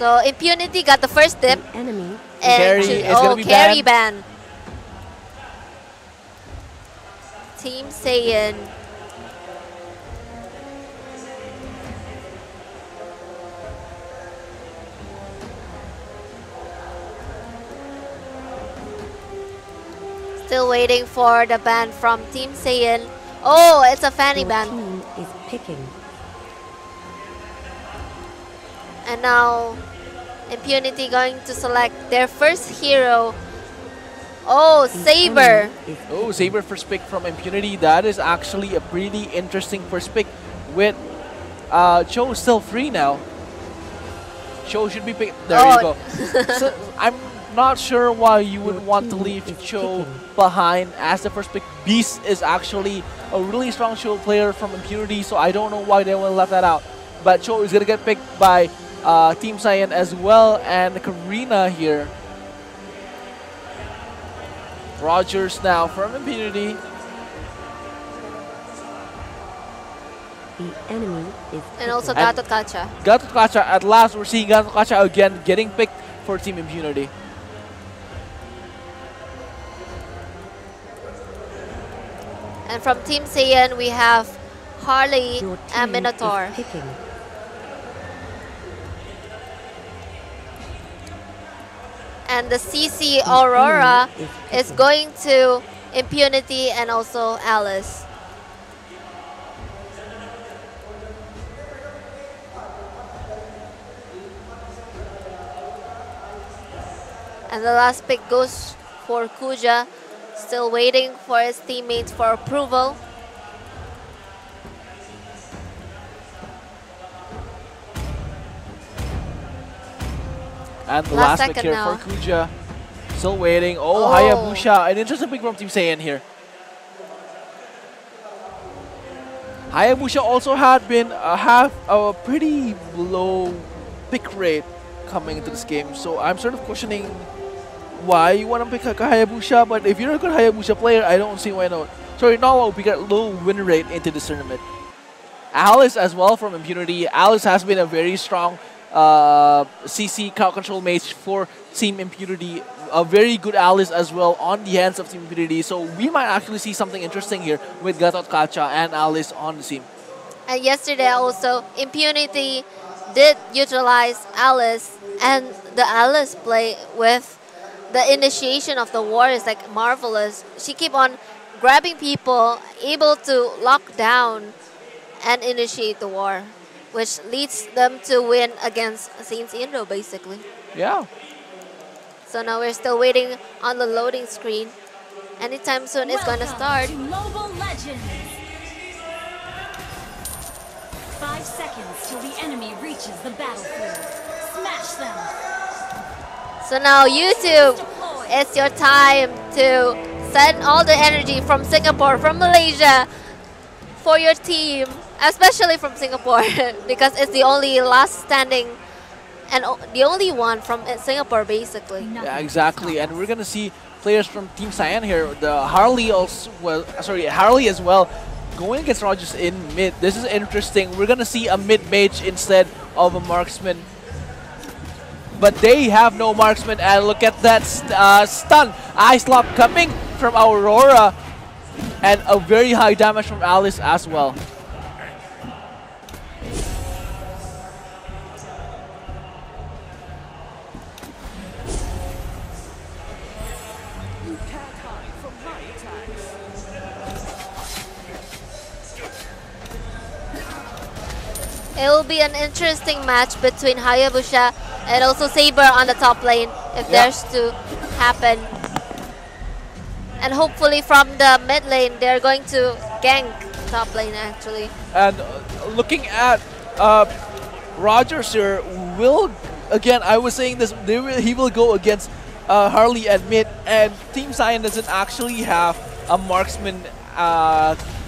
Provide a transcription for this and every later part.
So Impunity got the first dip. Enemy. And carry ban. Team Saiyan. Still waiting for the ban from Team Saiyan. Oh, it's a fanny ban. Team is picking. And now Impunity going to select their first hero. Oh, Saber. Oh, Saber first pick from Impunity. That is actually a pretty interesting first pick with Cho still free now. Cho should be picked. There you go. So, I'm not sure why you would want to leave Cho behind as the first pick. Beast is actually a really strong Cho player from Impunity, so I don't know why they would have left that out. But Cho is going to get picked by Team Saiyan as well, and Karina here. Rogers now from Impunity. The enemy is and also Gatot Kacha. Gatot Kacha, at last we're seeing Gatot Kacha again getting picked for Team Impunity. And from Team Saiyan we have Harley and Minotaur. And the CC Aurora is going to Impunity and also Alice. And the last pick goes for Kuja, still waiting for his teammates for approval. And the last pick here for Kuja. Still waiting. Oh, Hayabusa. An interesting pick from Team Saiyan here. Hayabusa also had been have a pretty low pick rate coming into this game. So I'm sort of questioning why you want to pick Hayabusa. But if you're a good Hayabusa player, I don't see why not. Sorry, no, we got low win rate into this tournament. Alice as well from Impunity. Alice has been a very strong CC crowd control mage for Team Impunity. A very good Alice as well on the hands of Team Impunity. So we might actually see something interesting here with Gatot Kacha and Alice on the team. And yesterday also, Impunity did utilize Alice, and the Alice play with the initiation of the war is like marvelous. She keep on grabbing people, able to lock down and initiate the war, which leads them to win against Saints Indo, basically. Yeah. So now we're still waiting on the loading screen. Anytime soon it's gonna start. To Mobile Legends. 5 seconds till the enemy reaches the battlefield. Smash them. So now YouTube, it's your time to send all the energy from Singapore, from Malaysia, for your team. Especially from Singapore, because it's the only last standing and the only one from Singapore, basically. Yeah, exactly. And we're gonna see players from Team Saiyan here. The Harley also, well, sorry, Harley as well, going against Rogers in mid. This is interesting. We're gonna see a mid mage instead of a marksman. But they have no marksman, and look at that stun. Ice Lock coming from Aurora, and a very high damage from Alice as well. It will be an interesting match between Hayabusa and also Saber on the top lane if there's to happen. And hopefully from the mid lane, they're going to gank top lane actually. And looking at Rogers here, will, again, I was saying this, he will go against Harley at mid, and Team Saiyan doesn't actually have a marksman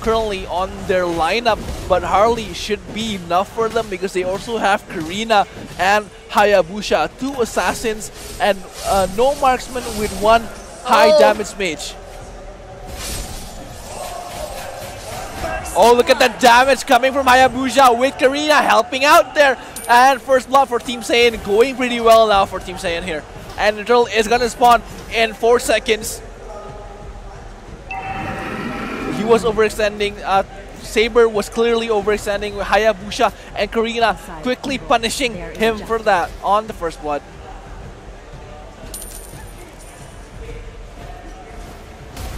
currently on their lineup, but Harley should be enough for them because they also have Karina and Hayabusa, 2 assassins, and no marksman with 1 high damage mage. Oh, look at the damage coming from Hayabusa with Karina helping out there. And first blood for Team Saiyan, going pretty well now for Team Saiyan here. And the turtle is gonna spawn in 4 seconds. He was overextending. Saber was clearly overextending with Hayabusa, and Karina quickly punishing him for that on the first blood.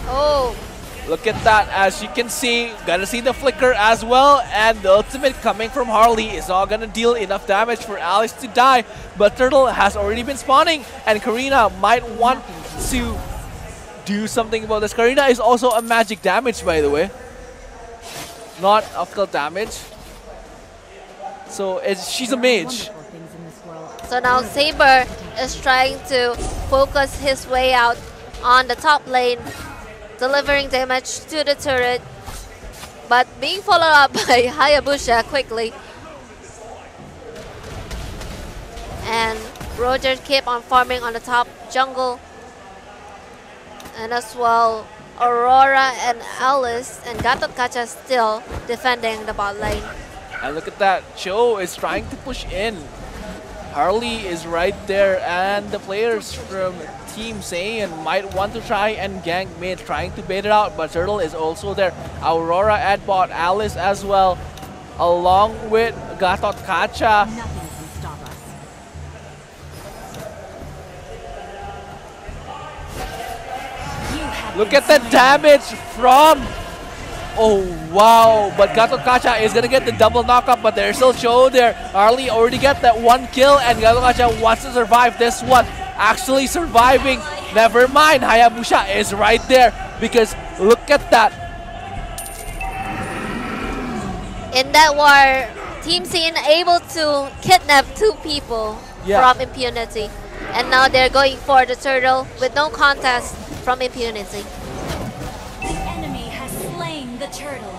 Oh, Look at that, as you can see, gonna see the flicker as well, and the ultimate coming from Harley is not gonna deal enough damage for Alice to die, but Turtle has already been spawning, and Karina might want to do something about this. Karina is also a magic damage, by the way, not optical damage, so she's a mage. so now Saber is trying to focus his way out on the top lane, delivering damage to the turret, but being followed up by Hayabusa quickly. And Roger keep on farming on the top jungle. And as well, Aurora and Alice and Gatot Kacha still defending the bot lane. And look at that, Cho is trying to push in. Harley is right there, and the players from Team Saiyan might want to try and gank mid, trying to bait it out, but Turtle is also there. Aurora at bot, Alice as well, along with Gatot Kacha. Nothing can stop us. You have Look been at the slain. damage from... Oh, wow. But Gatot Kacha is going to get the double knockup, but there's still Cho there. Harley already get that 1 kill, and Gatot Kacha wants to survive this one. Actually surviving. Never mind. Hayabusa is right there, because look at that. In that war, Team Saiyan able to kidnap 2 people from Impunity. And now they're going for the turtle with no contest from Impunity. The enemy has slain the turtle.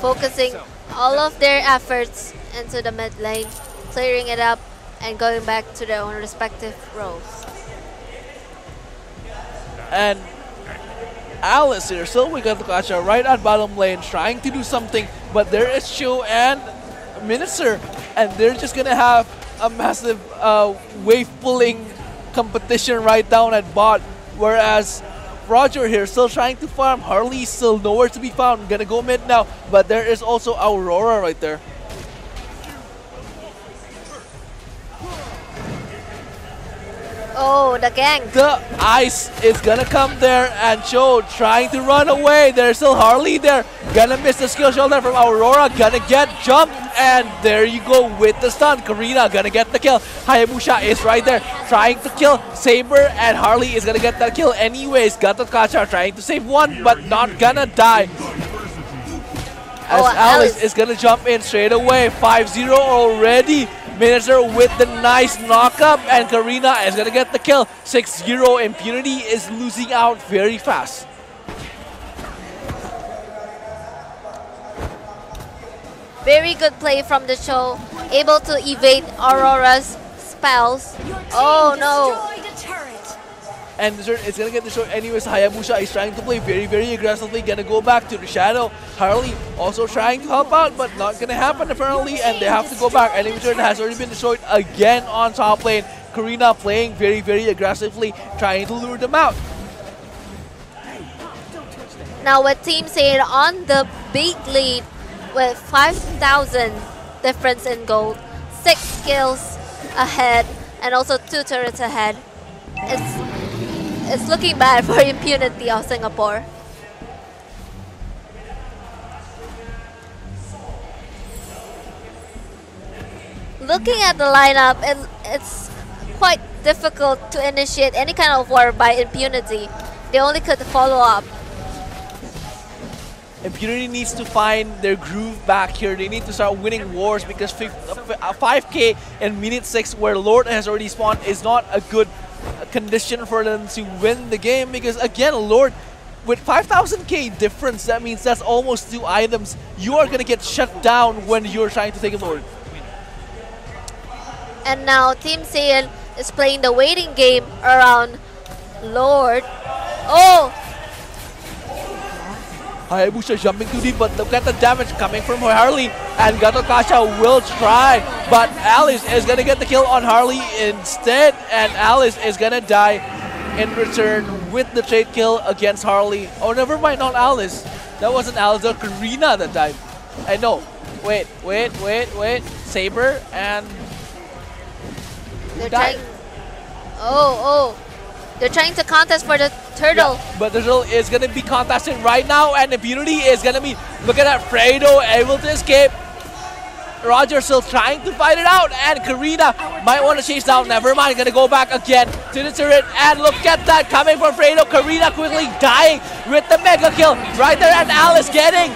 Focusing all of their efforts into the mid lane, clearing it up and going back to their own respective roles. And Alice here, still with Gatot Kacha right at bottom lane, trying to do something, but there is Cho and Minister, and they're just gonna have a massive wave pulling competition right down at bot, whereas Roger here still trying to farm. Harley still nowhere to be found, gonna go mid now, but there is also Aurora right there. Oh, the gang. The ice is gonna come there, and Cho trying to run away. There's still Harley there. Gonna miss the skill shoulder from Aurora. Gonna get jumped, and there you go with the stun. Karina gonna get the kill. Hayabusa is right there trying to kill Saber, and Harley is gonna get that kill anyways. Gatot Kacha trying to save one, but not gonna die. As Alice is gonna jump in straight away. 5-0 already. Minister with the nice knockup, and Karina is gonna get the kill. 6-0. Impunity is losing out very fast. Very good play from the show, able to evade Aurora's spells. Your team Oh no! destroyed a turret. And it's gonna get destroyed anyways. Hayabusa is trying to play very aggressively, gonna go back to the shadow. Harley also trying to help out, but not gonna happen apparently, and they have to go back. Enemy turret has already been destroyed again on top lane. Karina playing very aggressively, trying to lure them out. Now with Team Saiyan on the big lead with 5,000 difference in gold, 6 kills ahead, and also 2 turrets ahead. It's looking bad for Impunity of Singapore. Looking at the lineup, it's quite difficult to initiate any kind of war by Impunity. They only could follow up. Impunity needs to find their groove back here. They need to start winning wars, because 5k in minute 6 where Lord has already spawned is not a good condition for them to win the game, because again, Lord with 5,000k difference, that means that's almost 2 items. You are gonna get shut down when you're trying to take a Lord. And now Team Saiyan is playing the waiting game around Lord. Oh, Hayabusa jumping too deep, but look at the damage coming from Harley. And Gato Kasha will try, but Alice is gonna get the kill on Harley instead. And Alice is gonna die in return with the trade kill against Harley. Oh, never mind, not Alice. That wasn't Alice, that was Karina that died. I know. Wait. Saber and... They're trying... Oh. They're trying to contest for the turtle. Yeah, but the turtle is going to be contested right now, and Impunity is going to be... Look at that, Fredo able to escape. Roger still trying to fight it out, and Karina might want to chase down. Never mind, going to go back again to the turret, and look at that coming from Fredo. Karina quickly dying with the mega kill right there, and Alice getting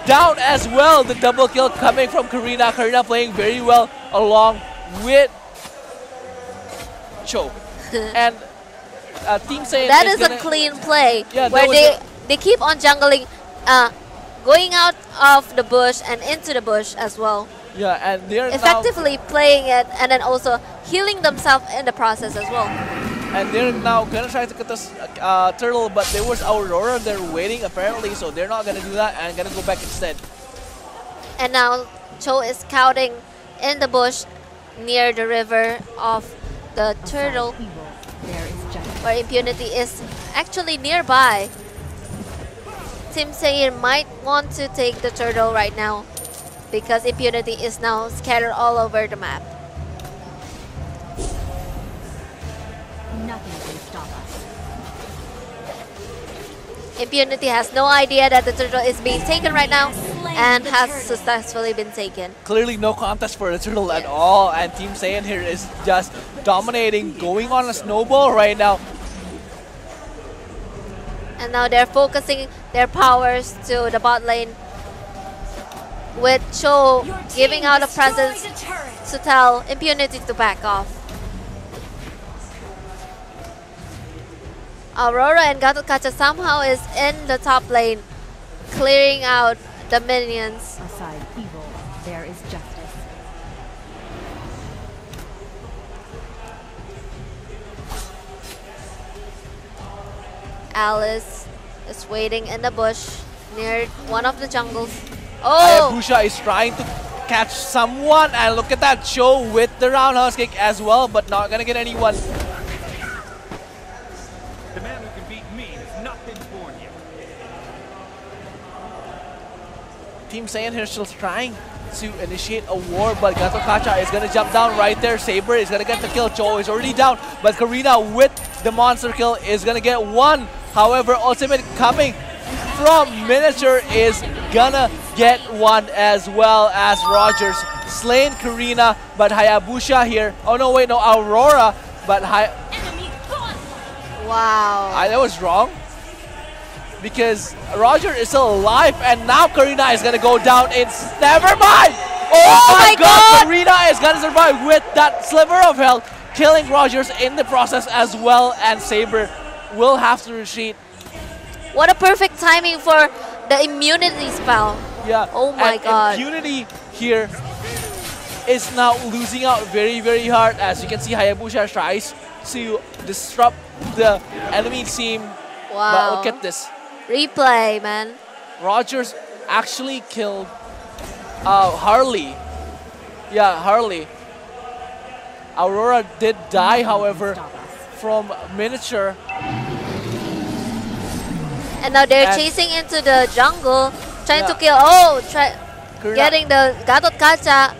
down as well. The double kill coming from Karina. Karina playing very well along with Cho. And Team Saiyan that is a clean play, yeah, where they keep on jungling, going out of the bush and into the bush as well. Yeah, and they're effectively playing it and then also healing themselves in the process as well. And they're now gonna try to get this turtle, but there was Aurora there waiting apparently, so they're not gonna do that and gonna go back instead. And now Cho is scouting in the bush near the river of the turtle, where Impunity is actually nearby. Team Saiyan might want to take the turtle right now because Impunity is now scattered all over the map. Nothing can stop us. Impunity has no idea that the turtle is being taken right now and has successfully been taken. Clearly no contest for the turtle at all, and Team Saiyan here is just dominating, going on a snowball right now. And now they're focusing their powers to the bot lane, with Cho giving out a presence to tell Impunity to back off. Aurora and Gato Kacha somehow is in the top lane, clearing out the minions. Aside evil, there is justice. Alice is waiting in the bush near one of the jungles. Oh! Hayabusa is trying to catch someone, and look at that, Cho with the roundhouse kick as well, but not gonna get anyone. The man who can beat me has not been born yet. Team Saiyan here still trying to initiate a war, but Gato Kacha is gonna jump down right there. Saber is gonna get the kill. Cho is already down, but Karina with the monster kill is gonna get one. However, ultimate coming from Miniature is gonna get one as well, as Rogers slain Karina, but Hayabusa here. Oh no, wait, no, Aurora, but Enemy gone. Wow. that was wrong. Because Roger is still alive, and now Karina is gonna go down. It's never mind. Oh my God! Karina is gonna survive with that sliver of health, killing Rogers in the process as well, and Saber will have to retreat. What a perfect timing for the immunity spell. Yeah. Oh my God. Impunity here is now losing out very, very hard. As you can see, Hayabusa tries to disrupt the enemy team. Wow. But look at this. Replay, man. Rogers actually killed Harley. Yeah, Harley. Aurora did die, however, from Miniature. And now they're chasing into the jungle, trying to kill. Oh, getting the Gatot Kacha.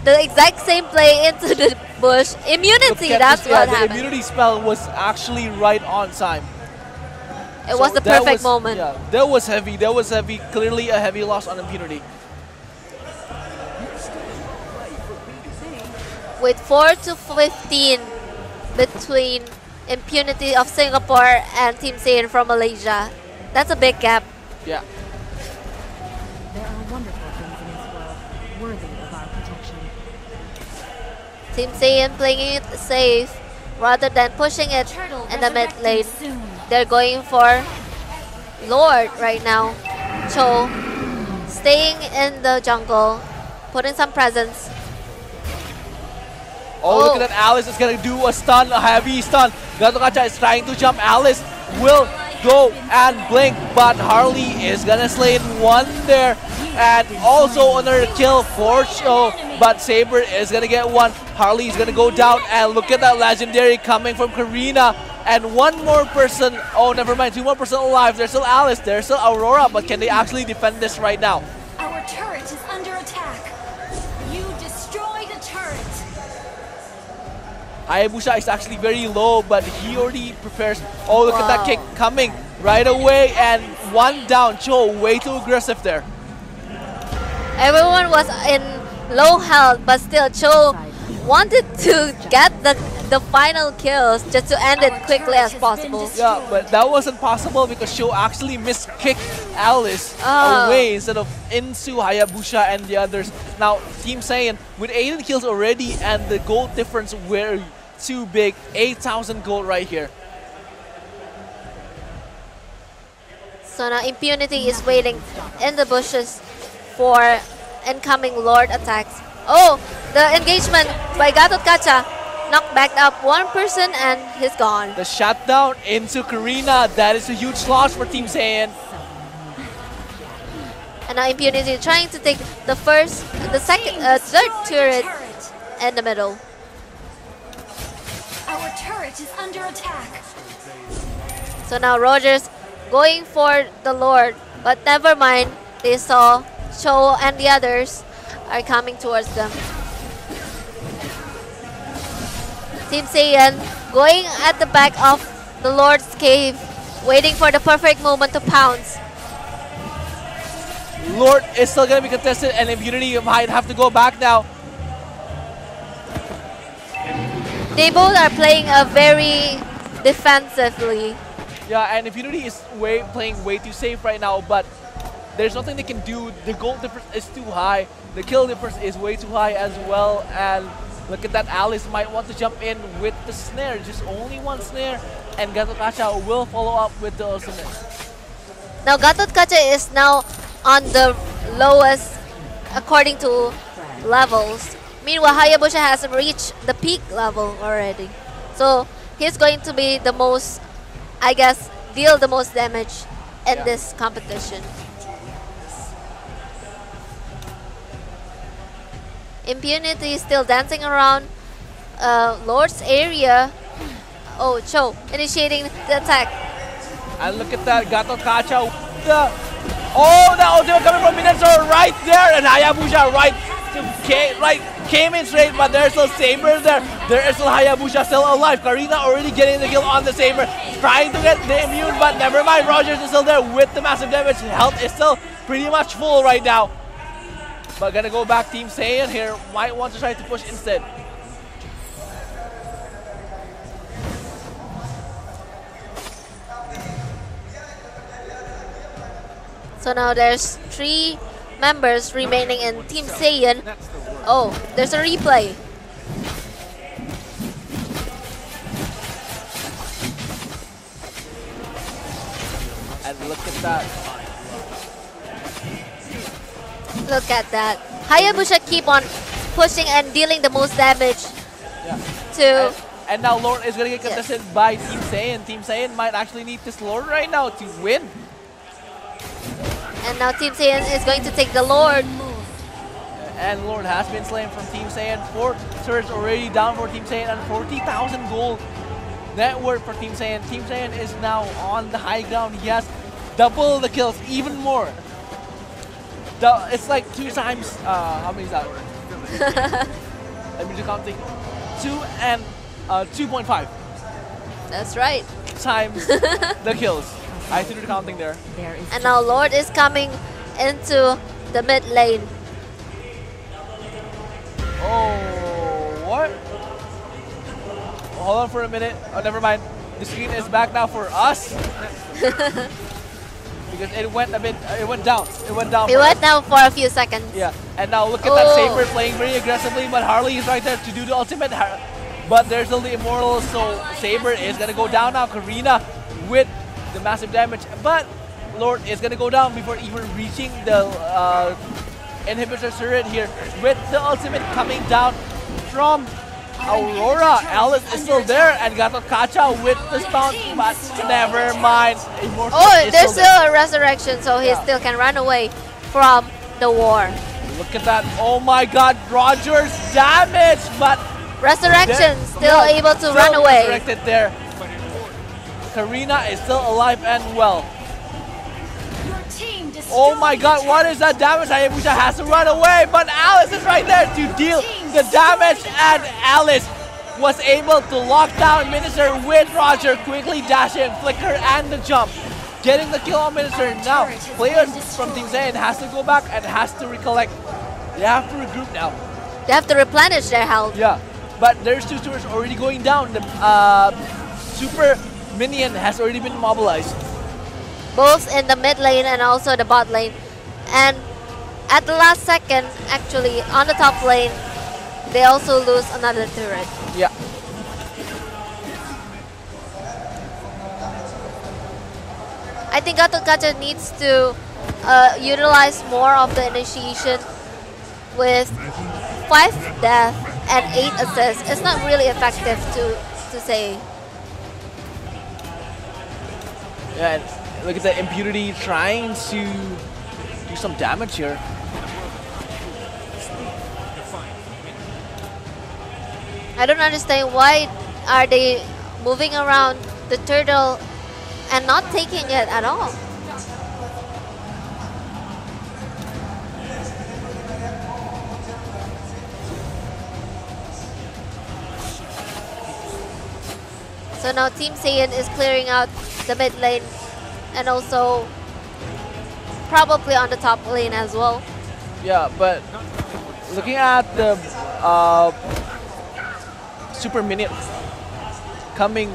The exact same play into the bush. Immunity, that's what happened. The immunity spell was actually right on time. It was the perfect moment. Yeah, that was heavy. That was heavy. Clearly a heavy loss on Impunity. With 4 to 15 between Impunity of Singapore and Team Saiyan from Malaysia. That's a big gap. Yeah. There are wonderful things in this world, worthy of our protection. Team Saiyan playing it safe rather than pushing it Turtle in the mid lane. soon. They're going for Lord right now. Cho staying in the jungle, putting some presence. Oh, look at that. Alice is going to do a stun, a heavy stun. Gato Kacha is trying to jump. Alice will go and blink, but Harley is gonna slay in one there. And also another kill for Cho, but Saber is gonna get one. Harley is gonna go down, and look at that legendary coming from Karina. And one more person, oh never mind, 2 more person alive. There's still Alice, there's still Aurora, but can they actually defend this right now? Our turret is under attack. You destroyed a turret. Hayabusa is actually very low, but he already prepares. Oh, look at that kick coming right away, and one down. Cho, way too aggressive there. Everyone was in low health, but still Cho wanted to get the final kills just to end it quickly as possible. Yeah, but that wasn't possible because Cho actually miskicked Alice away instead of into Hayabusa and the others. Now, Team Saiyan with 18 kills already, and the gold difference were too big. 8,000 gold right here. So now Impunity is waiting in the bushes for incoming Lord attacks. Oh, the engagement by Gatot Kacha knocked back up one person and he's gone. The shutdown into Karina, that is a huge loss for Team Saiyan. And now Impunity trying to take the third turret in the middle. Our turret is under attack. So now Rogers going for the Lord, but never mind. They saw Cho and the others are coming towards them. Team Saiyan going at the back of the Lord's cave, waiting for the perfect moment to pounce. Lord is still going to be contested, and Impunity might have to go back now. They both are playing a very defensively. Yeah, and Impunity is playing way too safe right now, but there's nothing they can do. The gold difference is too high. The kill difference is way too high as well. And look at that, Alice might want to jump in with the snare. Just only one snare, and Gatot Kacha will follow up with the ultimate. Now Gatot Kacha is now on the lowest according to levels. Meanwhile, Hayabusa has reached the peak level already. So he's going to be the most, I guess, deal the most damage in this competition. Impunity is still dancing around Lord's area. Oh, Cho initiating the attack. And look at that, Gatot Kacha. The ultimate coming from Minotaur right there, and Hayabusa came in straight, but there's still Saber there. There is still Hayabusa still alive. Karina already getting the kill on the Saber, trying to get the immune, but never mind. Rogers is still there with the massive damage. Health is still pretty much full right now. But gonna go back Team Saiyan here. Might want to try to push instead. So now there's 3 members remaining in Team Saiyan. Oh, there's a replay. And look at that. Look at that. Hayabusa keep on pushing and dealing the most damage to... And now Lord is going to get contested by Team Saiyan. Team Saiyan might actually need this Lord right now to win. And now Team Saiyan is going to take the Lord. And Lord has been slain from Team Saiyan. 4 turrets already down for Team Saiyan, and 40,000 gold net worth for Team Saiyan. Team Saiyan is now on the high ground. He has double the kills, even more. It's like 2 times, how many is that? Let me do counting. 2 and 2.5. That's right. Times the kills. I threw the counting there. And now Lord is coming into the mid lane. Oh, what? Hold on for a minute. Oh, never mind. The screen is back now for us. Because it went a bit, it went down. It went down. It went down for a few seconds. Yeah, and now look at that Saber playing very aggressively, but Harley is right there to do the ultimate. But there's still the Immortal, so Saber is going to go down now. Karina with the massive damage, but Lord is going to go down before even reaching the inhibitor turret here with the ultimate coming down from Aurora, Alice is still there, and Gato Kacha with the stunt, but never mind. Immortal Oh, is there's still still a resurrection, so he still can run away from the war. there. Look at that. Oh my god, Rogers damage, but Resurrection still able to still run away. resurrected there. Karina is still alive and well. Your team destroyed Oh my god, what is that damage? Hayabusa has to run away, but Alice is right there to deal the damage, and Alice was able to lock down Minister with Roger, quickly dashing, flicker, and the jump. Getting the kill on Minister. Now, players from Team Saiyan has to go back and has to recollect. They have to regroup now. They have to replenish their health. Yeah, but there's two tours already going down. The super minion has already been mobilized. Both in the mid lane and also the bot lane. And at the last second, actually, on the top lane, they also lose another turret. Yeah. I think Gato Kacha needs to utilize more of the initiation with 5 death and 8 assists. It's not really effective to say. Yeah, and look at the Impunity trying to do some damage here. I don't understand why are they moving around the turtle and not taking it at all. So now Team Saiyan is clearing out the mid lane and also probably on the top lane as well. Yeah, but looking at the super minion coming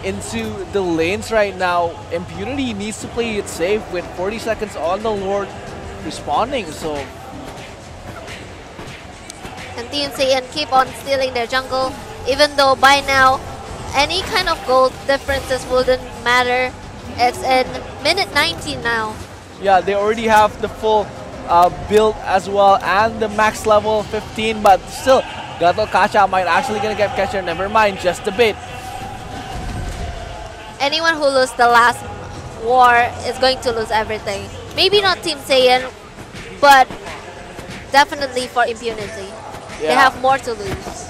into the lanes right now, Impunity needs to play it safe with 40 seconds on the Lord responding. So, and Team Saiyan keep on stealing their jungle, even though by now any kind of gold differences wouldn't matter. It's in minute 19 now. yeah, they already have the full build as well and the max level 15, but still, Gato Kacha might actually gonna get catcher. Never mind, just a bit. Anyone who loses the last war is going to lose everything. Maybe not Team Saiyan, but definitely for Impunity. They Yeah. have more to lose.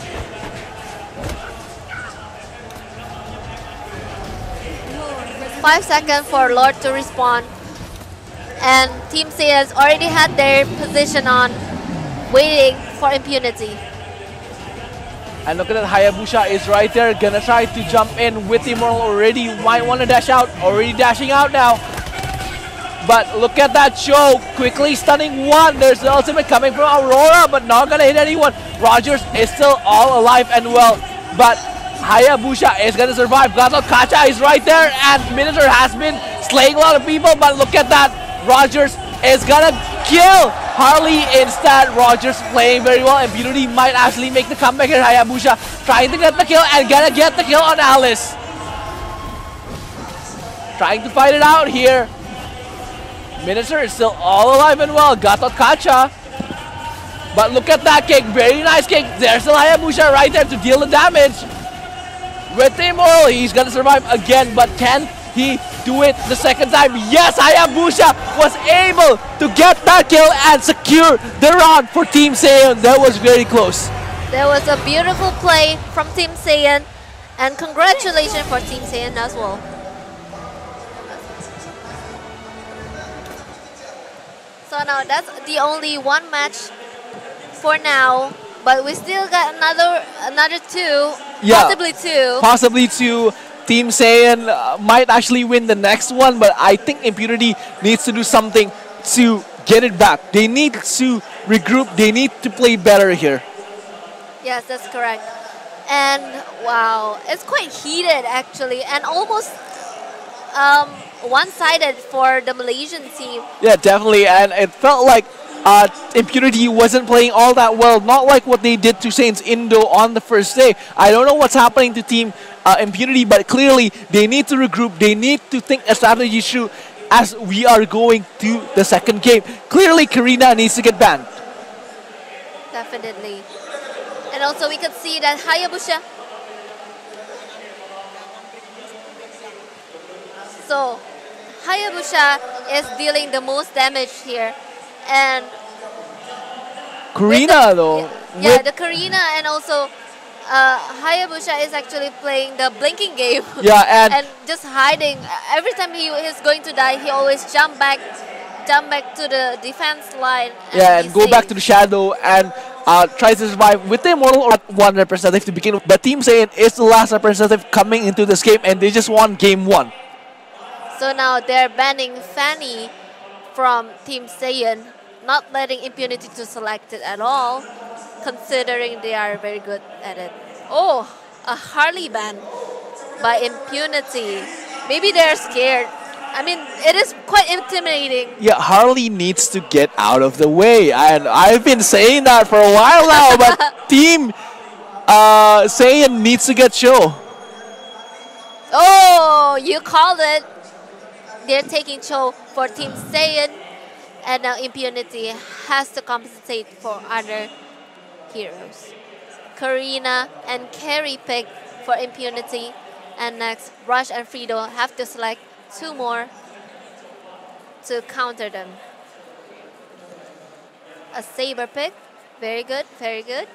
Five seconds for Lord to respawn. And Team Saiyan's already had their position on, waiting for Impunity. And look at that, Hayabusa is right there, gonna try to jump in with Immortal already, might want to dash out, already dashing out now. But look at that show, quickly stunning one. There's the ultimate coming from Aurora, but not gonna hit anyone. Rogers is still all alive and well, but Hayabusa is gonna survive. Gato Kacha is right there, and Minotaur has been slaying a lot of people, but look at that, Rogers is gonna kill Harley instead. Rogers playing very well, and Impunity might actually make the comeback here. Hayabusa trying to get the kill and gonna get the kill on Alice. Trying to fight it out here. Minister is still all alive and well. Gato Kacha. But look at that kick. Very nice kick. There's still Hayabusa right there to deal the damage. With the Immortal, he's gonna survive again, but can he do it the second time? Yes, Hayabusa was able to get that kill and secure the round for Team Saiyan. That was very close. There was a beautiful play from Team Saiyan, and congratulations for Team Saiyan as well. So now that's the only one match for now, but we still got another two, Yeah. possibly two. Possibly two. Team Saiyan might actually win the next one, but I think Impunity needs to do something to get it back. They need to regroup. They need to play better here. Yes, that's correct. And wow, it's quite heated actually, and almost one-sided for the Malaysian team. Yeah, definitely, and it felt like Impunity wasn't playing all that well, not like what they did to Saints Indo on the first day. I don't know what's happening to Team Impunity, but clearly they need to regroup. They need to think a strategy through as we are going to the second game. Clearly, Karina needs to get banned. Definitely. And also we could see that Hayabusa. So Hayabusa is dealing the most damage here. And Karina though. yeah, the Karina and also Hayabusa is actually playing the blinking game. Yeah, and just hiding. Every time he's going to die, he always jump back to the defense line. And go back to the shadow and tries to survive with the Immortal one representative to begin with. But Team Saiyan is the last representative coming into this game, and they just won game 1. So now they're banning Fanny from Team Saiyan, not letting Impunity to select it at all, considering they are very good at it. Oh, a Harley ban by Impunity. Maybe they're scared. I mean, it is quite intimidating. Yeah, Harley needs to get out of the way, and I've been saying that for a while now, but Team Saiyan needs to get Cho. Oh, you called it. They're taking Cho for Team Saiyan, and now Impunity has to compensate for other heroes. Karina and Carrie pick for Impunity, and next Rush and Frido have to select 2 more to counter them. A Saber pick, very good, very good.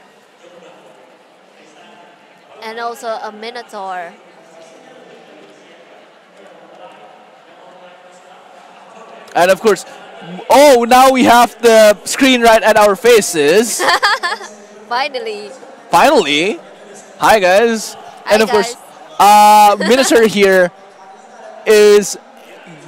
And also a Minotaur. And of course, oh, now we have the screen right at our faces. Finally. Finally. Hi, guys. Hi, and of guys. course, Minotaur here is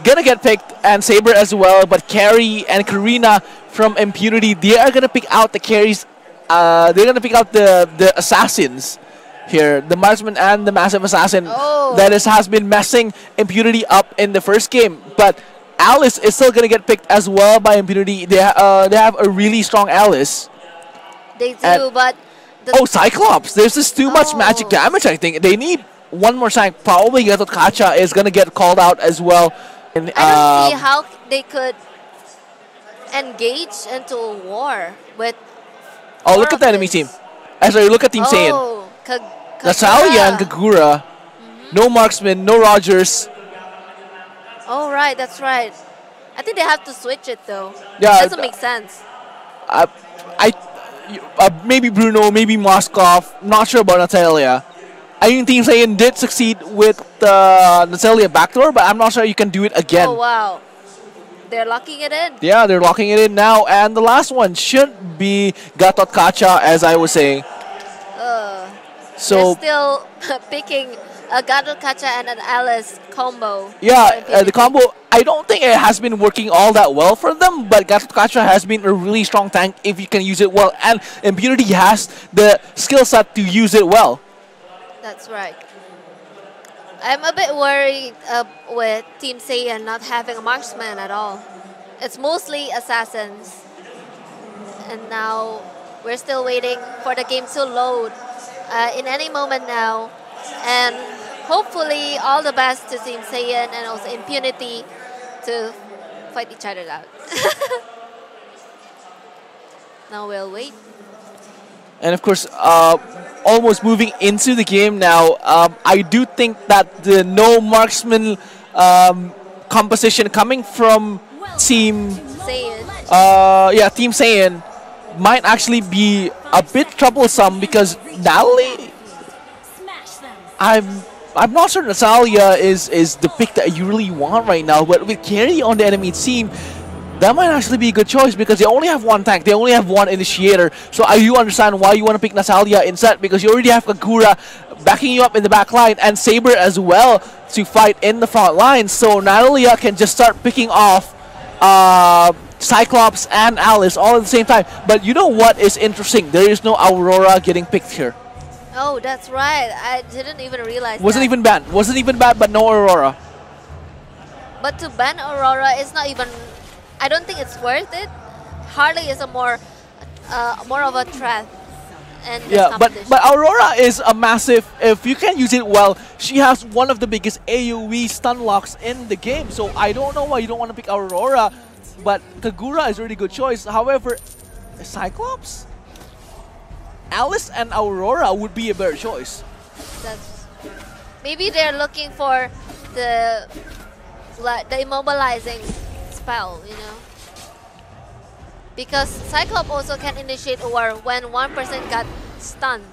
gonna get picked, and Saber as well, but Carrie and Karina from Impunity, they are gonna pick out the carries. They're gonna pick out the assassins here, the marksman and the massive assassin that has been messing Impunity up in the first game. But Alice is still gonna get picked as well by Impunity. They have a really strong Alice. They do, but oh, Cyclops! There's just too much magic damage. I think they need one more tank. Probably Gatot Kacha is gonna get called out as well. And, I don't see how they could engage into a war with. Oh, look at the enemy team. Sorry, look at Team Saiyan. Oh, Natalia and Kagura. No marksman, no Rogers. Oh, right, that's right. I think they have to switch it though. Yeah, It doesn't make sense. Maybe Bruno, maybe Moskov. Not sure about Natalia. I think Team Saiyan did succeed with Natalia backdoor, but I'm not sure you can do it again. Oh, wow. They're locking it in. Yeah, they're locking it in now. And the last one should be Gatot Kacha, as I was saying. So they're still picking a Gatot Kacha and an Alice combo. Yeah, the combo, I don't think it has been working all that well for them, but Gatot Kacha has been a really strong tank if you can use it well. And Impunity has the skill set to use it well. That's right. I'm a bit worried with Team Saiyan not having a marksman at all. It's mostly assassins. And now we're still waiting for the game to load in any moment now. And hopefully all the best to Team Saiyan and also Impunity to fight each other out. Now we'll wait. And of course, almost moving into the game now, I do think that the no marksman composition coming from Team Saiyan. Team Saiyan might actually be a bit troublesome because Natalie, I'm not sure Natalia is the pick that you really want right now, but with Carrie on the enemy team, that might actually be a good choice because they only have one tank, they only have one initiator. So I do understand why you want to pick Natalia instead, because you already have Kagura backing you up in the back line and Saber as well to fight in the front line. So Natalia can just start picking off Cyclops and Alice all at the same time. But you know what is interesting? There is no Aurora getting picked here. Oh, that's right. I didn't even realize Wasn't that. even banned. Wasn't even banned, but no Aurora. But to ban Aurora is not even... I don't think it's worth it. Harley is a more of a threat. And Yeah, but Aurora is a massive, if you can use it well, she has one of the biggest AoE stun locks in the game. So I don't know why you don't want to pick Aurora, but Kagura is a really good choice. However, Cyclops? Alice and Aurora would be a better choice. That's maybe they're looking for the immobilizing spell, you know. Because Cyclops also can initiate a war when one person got stunned.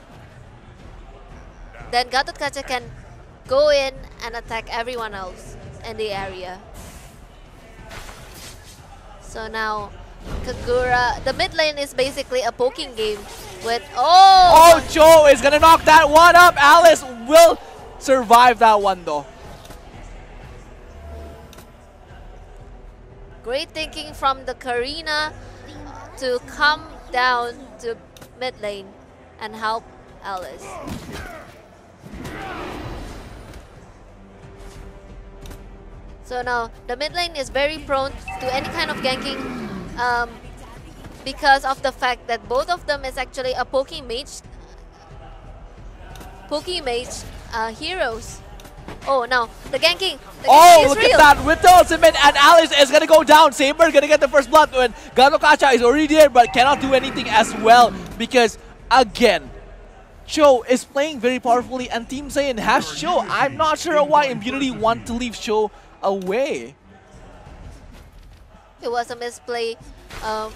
Then Gatotkaca can go in and attack everyone else in the area. So now Kagura, the mid lane is basically a poking game with Oh, Joe is gonna knock that one up. Alice will survive that one though. Great thinking from the Karina to come down to mid lane and help Alice. So now the mid lane is very prone to any kind of ganking because of the fact that both of them is actually a poking mage heroes. Oh no, the ganking is Look real. at that with the ultimate, and Alice is gonna go down. Saber gonna get the first blood when Gatotkaca is already there but cannot do anything as well because again Cho is playing very powerfully and Team Saiyan has Cho. I'm not sure why Impunity want to leave Cho away. It was a misplay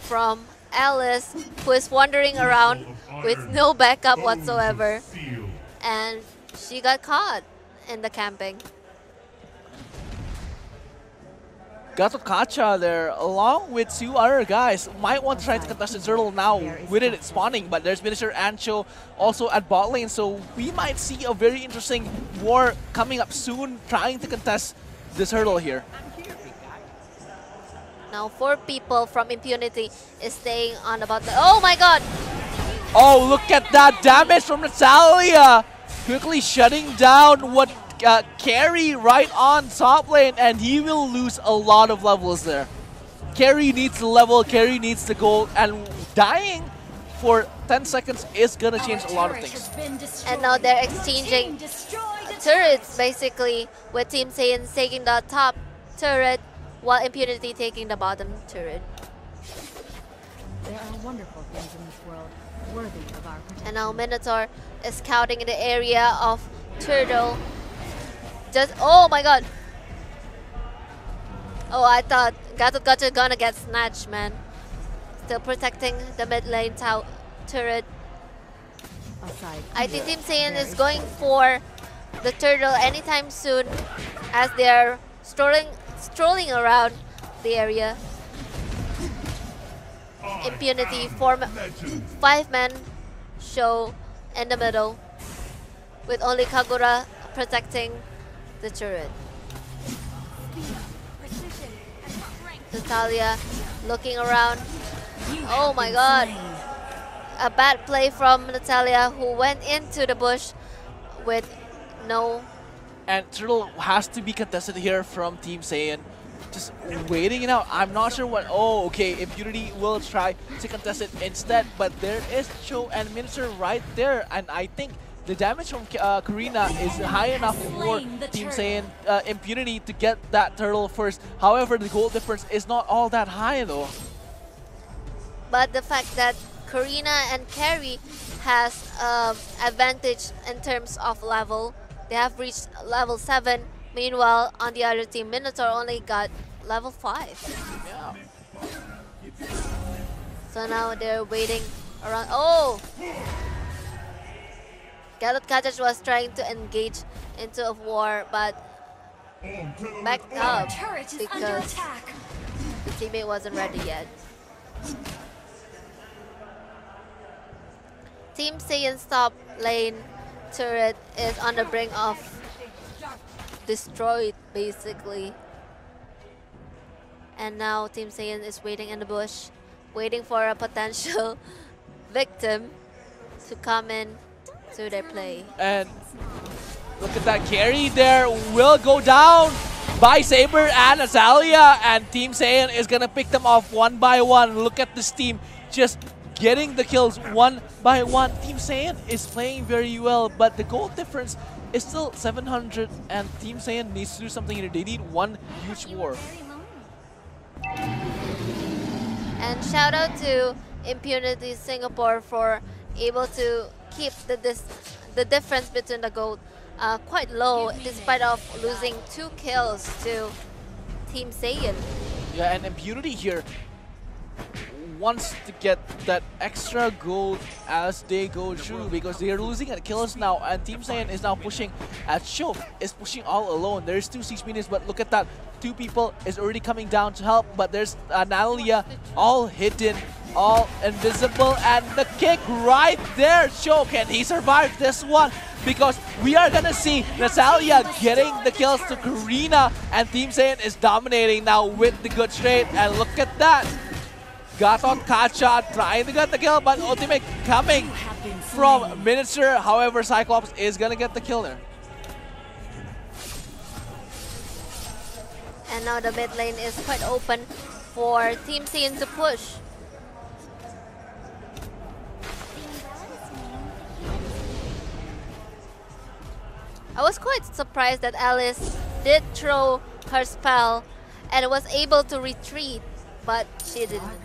from Alice, who is wandering around with no backup whatsoever, and she got caught in the camping. Gatotkaca there, along with two other guys, might want to try to contest the turtle now with it spawning, but there's Minister and Cho also at bot lane, so we might see a very interesting war coming up soon, trying to contest this hurdle here. Now 4 people from Impunity is staying on about the... Oh my god! Oh, look at that damage from Natalia! Quickly shutting down what Carry right on top lane, and he will lose a lot of levels there. Carry needs to level, Carry needs to go, and dying for 10 seconds is gonna change a lot of things. And now they're exchanging turrets basically, with Team Saiyan taking the top turret while Impunity taking the bottom turret. There are wonderful things in this world, worthy of our protection. And now Minotaur is scouting in the area of Turtle. Just, oh my god! Oh, I thought Gatotkaca gonna get snatched, man. Still protecting the mid lane turret. I think Team Saiyan is going for the turtle anytime soon as they're strolling around the area. Impunity form 5-man show in the middle with only Kagura protecting the turret. Natalia looking around. Oh my god. A bad play from Natalia, who went into the bush with no... And Turtle has to be contested here from Team Saiyan. Just waiting it out. I'm not sure what... Oh, okay. Impunity will try to contest it instead. But there is Cho and Minister right there. And I think the damage from Karina is high enough for Team Saiyan Impunity to get that turtle first. However, the goal difference is not all that high though. But the fact that Karina and Carry has advantage in terms of level. They have reached level 7. Meanwhile, on the other team, Minotaur only got level 5. Yeah. So now they're waiting around. Oh! Gatotkaca was trying to engage into a war, but backed up because the teammate wasn't ready yet. Team Saiyan's top lane turret is on the brink of destroyed, basically. And now Team Saiyan is waiting in the bush, waiting for a potential victim to come in to their play. And look at that carry there, will go down by Saber and Natalia, and Team Saiyan is gonna pick them off one by one. Look at this team just getting the kills one by one. Team Saiyan is playing very well, but the goal difference is still 700, and Team Saiyan needs to do something here. They need one huge war. And shout out to Impunity Singapore for able to keep the difference between the gold quite low, despite of losing 2 kills to Team Saiyan. Yeah, and Impunity here wants to get that extra gold as they go through because they are losing at kills now, and Team Saiyan is now pushing as Cho is pushing all alone. There's 2 siege minions, but look at that. 2 people is already coming down to help, but there's Natalia all hidden, all invisible, and the kick right there. Cho, can he survive this one? Because we are gonna see Natalia getting the kills to Karina, and Team Saiyan is dominating now with the good trade, and look at that. Got on Kacha, trying to get the kill, but ultimate coming from Miniature. However, Cyclops is gonna get the kill there. And now the mid lane is quite open for Team Saiyan to push. I was quite surprised that Alice did throw her spell and was able to retreat, but she didn't.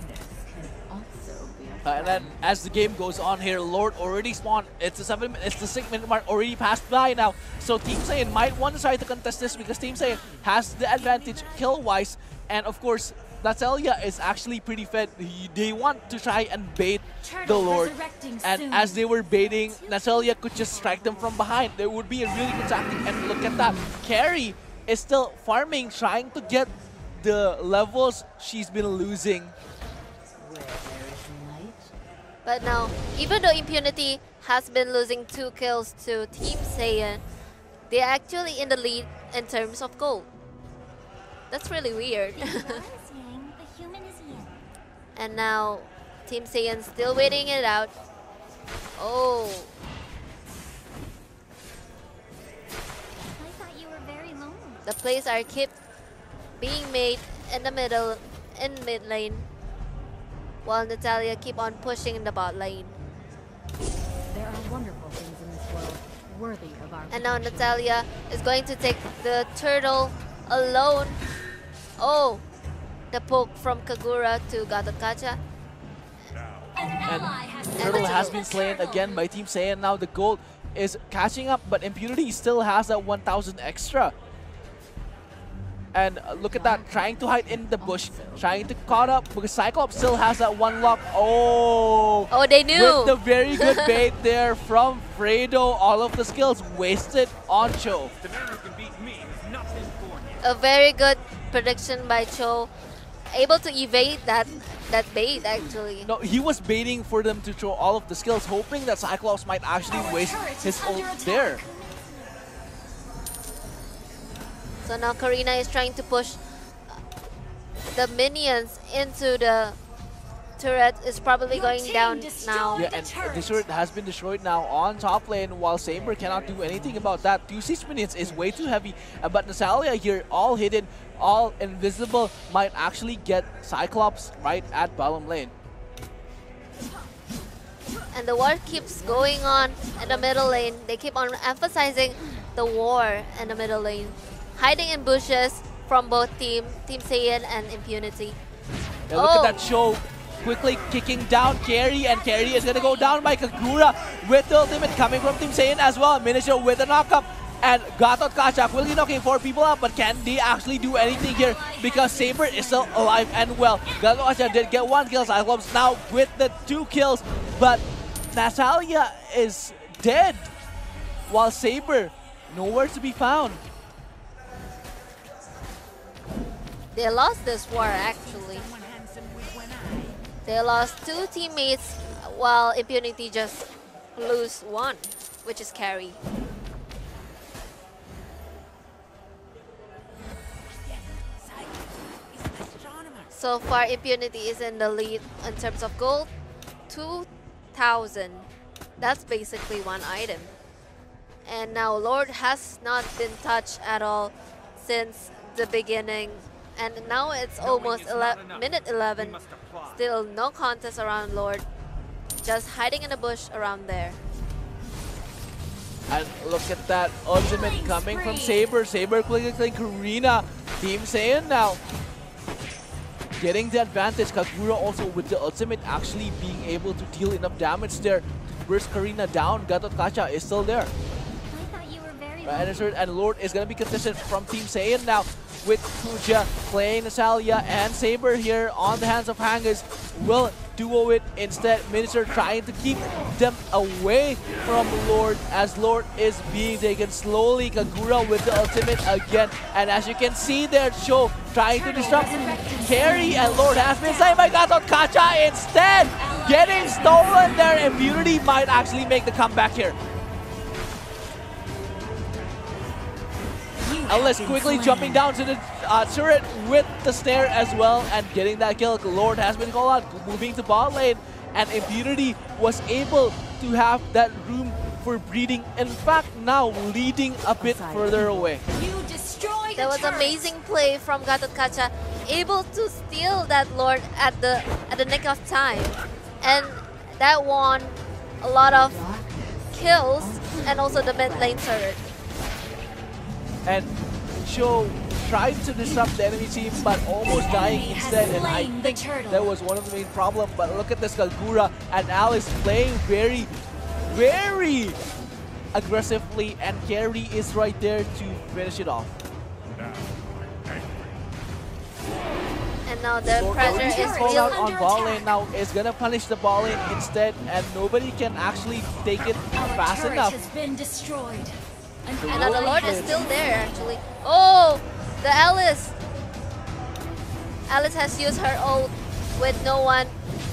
And then as the game goes on here, Lord already spawned. It's the 6-minute mark already passed by now. So Team Saiyan might want to try to contest this because Team Saiyan has the advantage kill-wise. And of course, Natalia is actually pretty fed. They want to try and bait the Lord. And as they were baiting, Natalia could just strike them from behind. There would be a really good tactic. And look at that. Carrie is still farming, trying to get the levels she's been losing. But now, even though Impunity has been losing 2 kills to Team Saiyan, they're actually in the lead in terms of gold. That's really weird. And now, Team Saiyan still waiting it out. Oh. I thought you were very lonely. The plays are keep being made in the middle, in mid lane, while Natalia keep on pushing in the bot lane. There are wonderful things in this world, worthy of our And now protection. Natalia is going to take the turtle alone. Oh, the poke from Kagura to Gatotkacha. And Turtle has been slain again by Team Saiyan. Now the gold is catching up, but Impunity still has that 1,000 extra. And look at that, trying to hide in the bush, trying to caught up because Cyclops still has that 1 lock. Oh! Oh, they knew! With the very good bait there from Fredo, all of the skills wasted on Cho. The man who can beat me has not been born yet. A very good prediction by Cho. Able to evade that bait actually. No, he was baiting for them to throw all of the skills, hoping that Cyclops might actually waste his ult there. So now Karina is trying to push the minions into the turret. Is probably going down now. Yeah, and the turret has been destroyed now on top lane, while Saber cannot do anything about that. 2 siege minions is way too heavy, but Natalia here, all hidden, all invisible, might actually get Cyclops right at bottom lane. And the war keeps going on in the middle lane. They keep on emphasizing the war in the middle lane. Hiding in bushes from both Team Saiyan and Impunity. Yeah, look at that show. Quickly kicking down Carrie, and Carrie is gonna go down by Kagura with the ultimate coming from Team Saiyan as well. Miniature with a knockup, and Gatotkacha quickly knocking 4 people out, but can they actually do anything here? Because Saber is still alive and well. Gatotkacha did get 1 kill, Cyclops now with the 2 kills, but Natalia is dead, while Saber nowhere to be found. They lost this war actually. They lost 2 teammates while Impunity just lose 1, which is Carrie. So far, Impunity is in the lead in terms of gold. 2,000. That's basically 1 item. And now Lord has not been touched at all since the beginning. And now it's almost minute 11. Still no contest around Lord. Just hiding in the bush around there. And look at that ultimate coming from Saber. Saber clicking Karina. Team Saiyan now getting the advantage. Kagura also with the ultimate actually being able to deal enough damage there burst Karina down. Gatot Kacha is still there. I thought you were very Right, and Lord is going to be contested from Team Saiyan now with Puja playing Natalia and Saber here on the hands of Hangers. Will duo it instead. Minister trying to keep them away from Lord as Lord is being taken slowly. Kagura with the ultimate again. And as you can see there, Cho trying to disrupt Carry, and Lord has been slain by Gatot Kacha instead. Getting stolen there. Impunity might actually make the comeback here. Ellis quickly jumping down to the turret with the snare as well and getting that kill. Lord has been called out, moving to bot lane, and Impunity was able to have that room for breeding. In fact, now leading a bit further away. You destroyed That was amazing play from Gatot Kacha, able to steal that Lord at the nick of time, and that won a lot of kills and also the mid lane turret. And Cho tried to disrupt the enemy team, but almost dying instead. And I think that was one of the main problems. But look at this, Kagura and Alice playing very, very aggressively, and Carry is right there to finish it off. And now the pressure is called real. out on ball lane now is gonna punish the ball lane instead, and nobody can actually take it fast enough. Has been destroyed. And now the Lord is still there actually. Oh, the Alice. Alice has used her ult with no one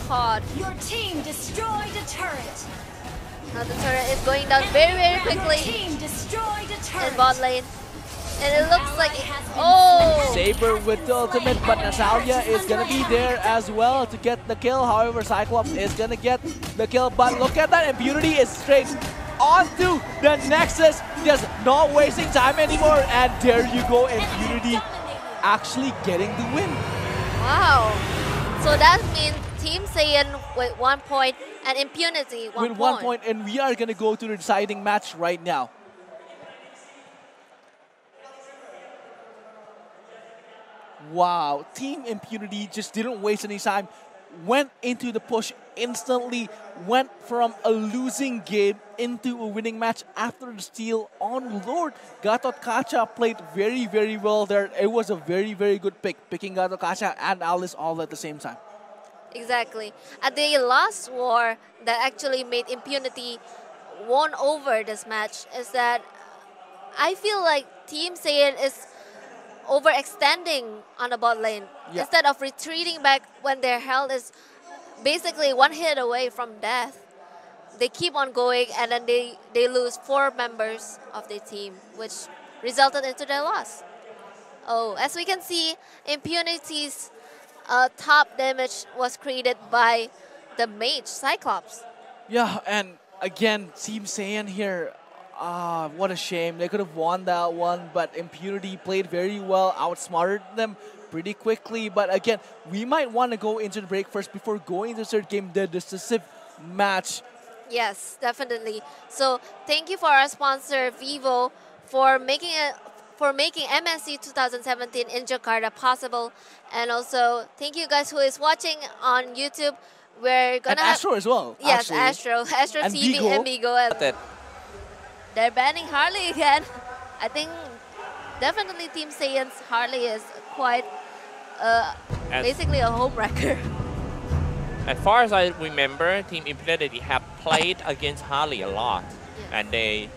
caught. Your team destroyed a turret. Now the turret is going down very, very Your quickly team destroyed a turret. in bot lane. And it looks like, oh! Saber with the ultimate, but Natalia is gonna be there as well to get the kill. However, Cyclops is gonna get the kill, but look at that, Impunity is straight onto the Nexus, just not wasting time anymore, and there you go, Impunity actually getting the win. Wow. So that means Team Saiyan with 1 point and Impunity 1 With 1 point, and we are gonna go to the deciding match right now. Wow, Team Impunity just didn't waste any time, went into the push instantly, went from a losing game into a winning match after the steal on Lord. Gatot Kacha played very, very well there. It was a very, very good pick, picking Gatot Kacha and Alice all at the same time. Exactly. At the last war that actually made Impunity won over this match is that I feel like Team Saiyan is overextending on the bot lane instead of retreating back when their health is basically one hit away from death. They keep on going, and then they lose 4 members of their team, which resulted into their loss. Oh, as we can see, Impunity's top damage was created by the mage Cyclops. Yeah, and again, Team Saiyan here, what a shame. They could have won that one, but Impunity played very well, outsmarted them pretty quickly. But again, we might want to go into the break first before going to the third game, the decisive match. Yes, definitely. So thank you for our sponsor Vivo for making MSC 2017 in Jakarta possible, and also thank you guys who is watching on YouTube. We're gonna And Astro as well. Yes, actually. Astro And TV Bigo. and Bigo. They're banning Harley again. I think definitely Team Saiyan's Harley is quite basically a home wrecker. As far as I remember, Team Impunity have played against Harley a lot, and they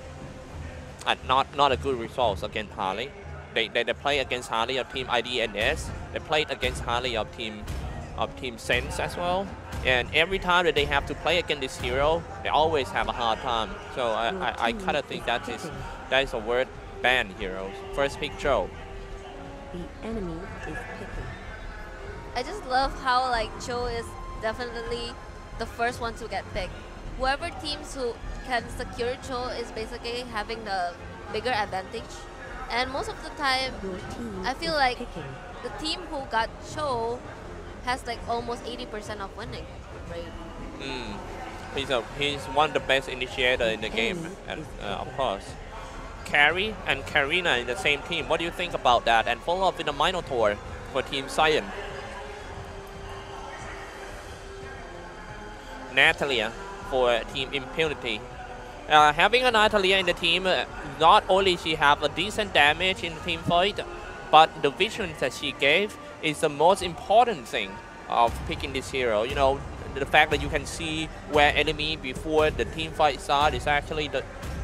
had not a good results against Harley. They play against Harley of Team IDNS. They played against Harley of Team Sense as well. And every time that they have to play against this hero, they always have a hard time. So I kind of think that is a word ban heroes. First pick Joe. The enemy is picking. I just love how like Cho is definitely the first one to get picked. Whoever teams who can secure Cho is basically having the bigger advantage. And most of the time, I feel like the team who got Cho has like almost 80% of winning rate. He's one of the best initiator in the game, and of course. Carry and Karina in the same team. What do you think about that? And follow up with a Minotaur for Team Saiyan. Natalia for Team Impunity. Having an Natalia in the team, not only she have a decent damage in the team fight, but the vision that she gave is the most important thing of picking this hero. You know, the fact that you can see where enemy before the team fight starts is actually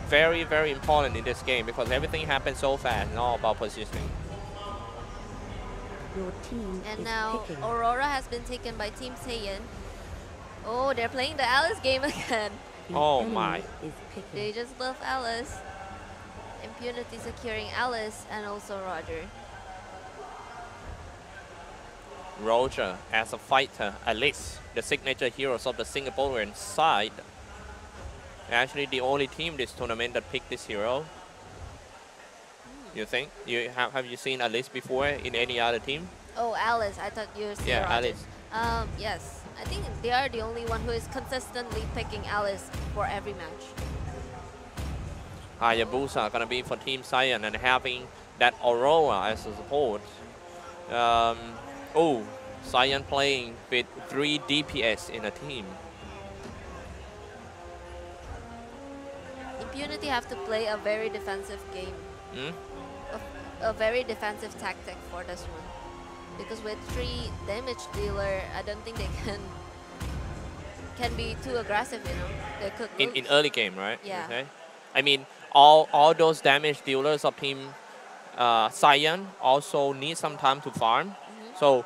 very, very important in this game because everything happens so fast and all about positioning. Your team And is now picking. Aurora has been taken by Team Saiyan. Oh, they're playing the Alice game again. The Oh enemy my. is picking. They just love Alice. Impunity securing Alice and also Roger. Roger as a fighter, Alice, the signature heroes of the Singaporean side. Actually, the only team this tournament that picked this hero. You think? Have you seen Alice before in any other team? Oh, Alice. I thought you were saying Yeah, Roger. Alice. Yes. I think they are the only one who is consistently picking Alice for every match. Hayabusa gonna be for Team Saiyan and having that Aurora as a support. Oh, Saiyan playing with 3 DPS in a team. Impunity have to play a very defensive game. Hmm? A very defensive tactic for this one. Because with 3 damage dealer, I don't think they can be too aggressive, you know. They could lose. In early game, right? Yeah. Okay. I mean, all those damage dealers of Team Saiyan also need some time to farm. So,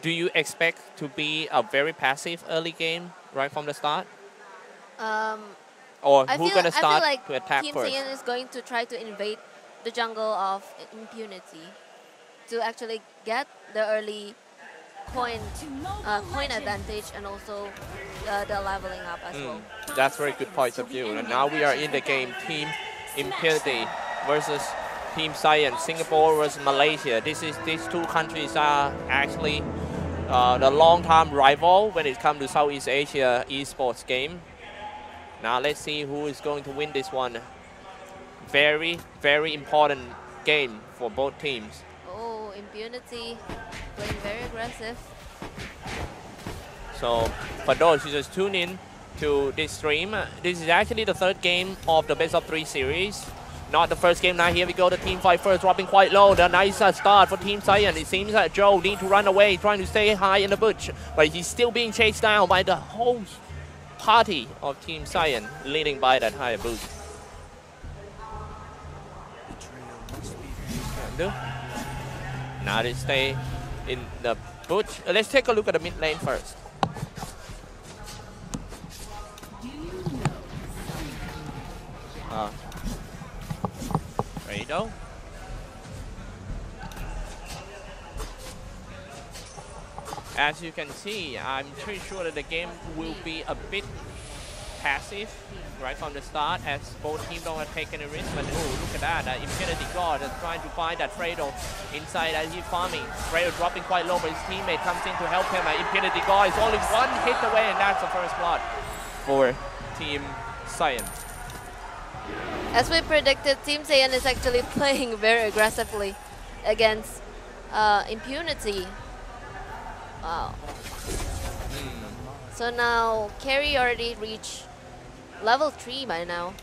do you expect to be a very passive early game right from the start? Or who's gonna I start feel like to attack Team first? Saiyan is going to try to invade the jungle of Impunity to actually get the early point advantage and also the leveling up as well. That's very good point of view. And now we are in the game, Team Impunity versus Team Saiyan, Singapore versus Malaysia. These two countries are actually the long-time rival when it comes to Southeast Asia esports game. Now let's see who is going to win this one. Very, very important game for both teams. Oh, Impunity playing very aggressive. So for those who just tune in to this stream, this is actually the 3rd game of the best of 3 series. Not the first game. Now here we go, the team fight first, dropping quite low. The nice start for Team Saiyan. It seems that Joe needs to run away, trying to stay high in the bush, but he's still being chased down by the whole party of Team Saiyan, leading by that higher boost. Now they stay in the bush. Let's take a look at the mid lane first. There you go. As you can see, I'm pretty sure that the game will be a bit passive right from the start as both teams don't want to take any risk. But oh, look at that, Impunity God is trying to find that Fredo inside as he's farming. Fredo dropping quite low, but his teammate comes in to help him. Impunity God is only 1 hit away, and that's the first blood for Team Saiyan. As we predicted, Team Saiyan is actually playing very aggressively against Impunity. Wow. So now Carry already reached level 3 by now.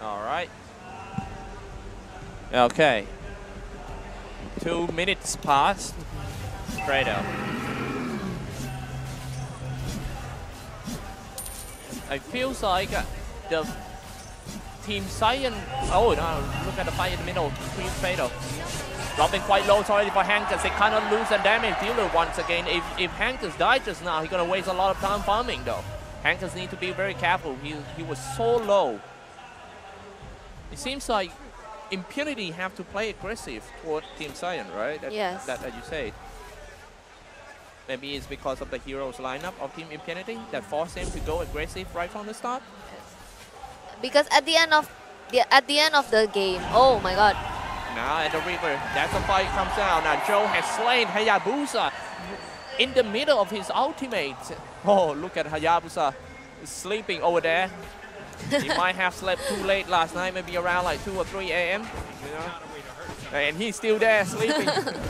All right. Okay. 2 minutes passed. Fredo. It feels like the Team Saiyan. Oh no! Look at the fight in the middle. Team Fredo. Dropping quite low already for Hankers. They cannot lose the damage dealer once again. If Hankers died just now, he's gonna waste a lot of time farming though. Hankers need to be very careful. He was so low. It seems like Impunity have to play aggressive toward Team Saiyan, right? Yes. That you said. Maybe it's because of the heroes lineup of Team Impunity that forced them to go aggressive right from the start. Because at the end of the game, oh my God. Now at the river, that's a fight comes down. Now Joe has slain Hayabusa in the middle of his ultimate. Oh, look at Hayabusa sleeping over there. He might have slept too late last night, maybe around like 2 or 3 a.m. You know? And he's still there sleeping.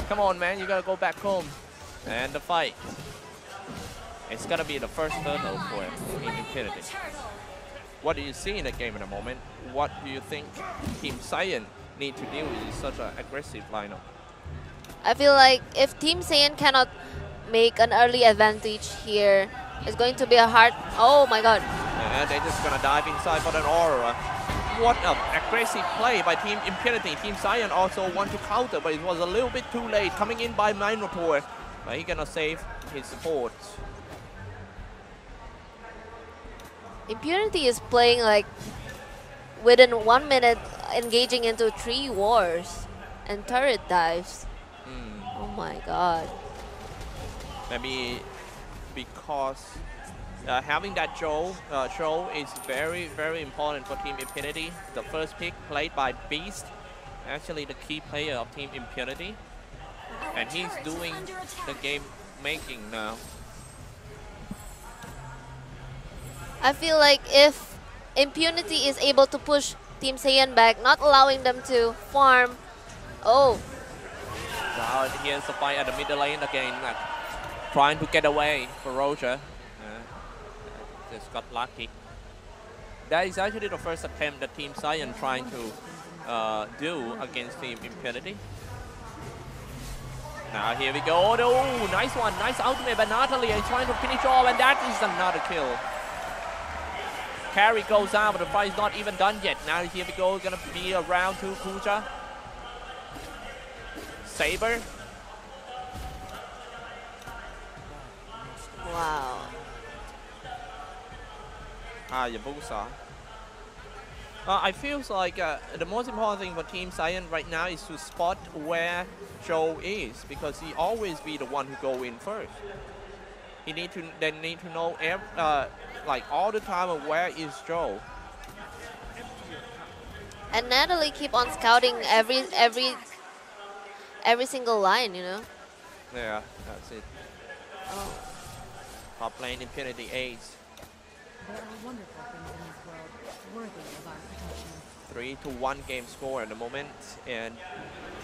Come on, man, you gotta go back home. And the fight. It's gonna be the first turtle for Team Impunity. What do you see in the game at the moment? What do you think Team Saiyan need to deal with such an aggressive lineup? I feel like if Team Saiyan cannot make an early advantage here, it's going to be a hard. Oh my god. And they're just gonna dive inside for an aura. What an aggressive play by Team Impunity. Team Saiyan also want to counter, but it was a little bit too late. Coming in by Minotaur, but he gonna save his support. Impunity is playing like within 1 minute, engaging into 3 wars and turret dives. Oh my god. Maybe because having that Joe is very, very important for Team Impunity. The first pick played by Beast, actually the key player of Team Impunity. And he's doing the game making now. I feel like if Impunity is able to push Team Saiyan back, not allowing them to farm. Oh. Now here's the fight at the middle lane again. Trying to get away for Roger. Just got lucky. That is actually the first attempt that Team Saiyan trying to do against Team Impunity. Now here we go. Oh, nice one. Nice ultimate by Natalie. He's trying to finish off, and that is another kill. Carry goes out, but the fight is not even done yet. Now here we go. Gonna be a round 2 Kuja. Saber. Wow. Hayabusa. I feel like the most important thing for Team Saiyan right now is to spot where Joe is, because he always be the one who go in first. They need to know like all the time of where is Joe. And Natalie keep on scouting every single line, you know. Yeah, that's it. Oh. Top lane Impunity Ace. There are wonderful things in this world worthy of our protection. 3-1 game score at the moment, and